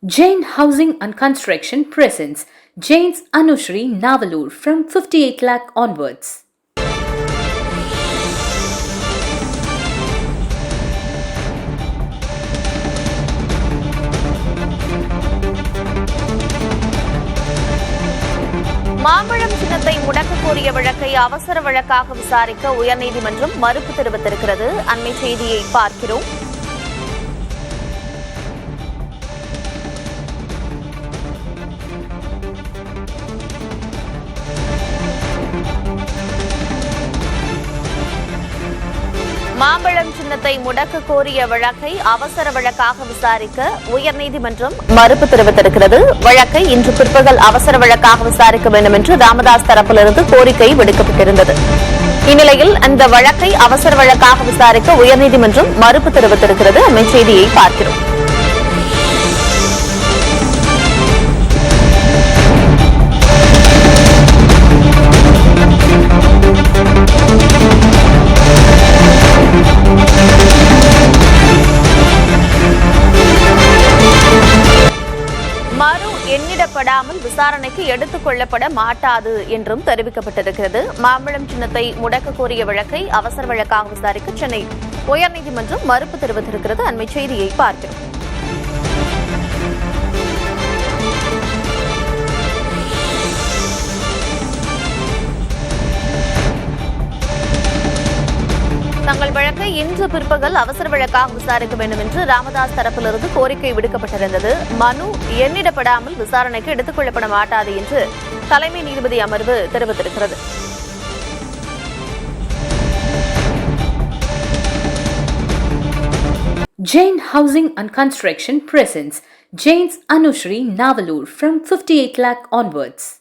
Jain Housing and Construction presents Jain's Anushri Navalur from 58 lakh onwards. மாம்பழம் சின்னத்தை முடக்க கோரிய வழக்கை அவசர வழக்காக விசாரிக்க உயர்நீதிமன்றம் மறுப்பு தெரிவித்திருக்கிறது. அண்மை செய்தியை பார்க்கிறோம். மாம்பழம் சின்னத்தை முடக்க கோரிய வழக்கை அவசர வழக்காக விசாரிக்க உயர்நீதிமன்றம் மறுப்பு தெரிவித்திருக்கிறது. வழக்கை இன்று பிற்பகல் அவசர வழக்காக விசாரிக்க வேண்டும் என்று ராமதாஸ் தரப்பிலிருந்து கோரிக்கை விடுக்கப்பட்டிருந்தது. இந்நிலையில் அந்த வழக்கை அவசர வழக்காக விசாரிக்க உயர்நீதிமன்றம் மறுப்பு தெரிவித்திருக்கிறது. அண்மை செய்தியை பார்க்கிறோம். மறு எண்ணிடப்படாமல் விசாரணைக்கு எடுத்துக் கொள்ளப்பட மாட்டாது என்றும் தெரிவிக்கப்பட்டிருக்கிறது. மாம்பழம் சின்னத்தை முடக்க கோரிய வழக்கை அவசர வழக்காக விசாரிக்க சென்னை உயர்நீதிமன்றம் மறுப்பு தெரிவித்திருக்கிறது. அண்மை செய்தியை பார்க்கிறோம். தங்கள் வழக்கை இன்று பிற்பகல் அவசர வழக்காக விசாரிக்க வேண்டும் என்று ராமதாஸ் தரப்பிலிருந்து கோரிக்கை விடுக்கப்பட்டிருந்தது. மனு எண்ணிடப்படாமல் விசாரணைக்கு எடுத்துக் கொள்ளப்பட மாட்டாது என்று தலைமை நீதிபதி அமர்வு தெரிவித்திருக்கிறது. Jain Housing and Construction presents Jain's Anushri Navalur from 58 lakh onwards.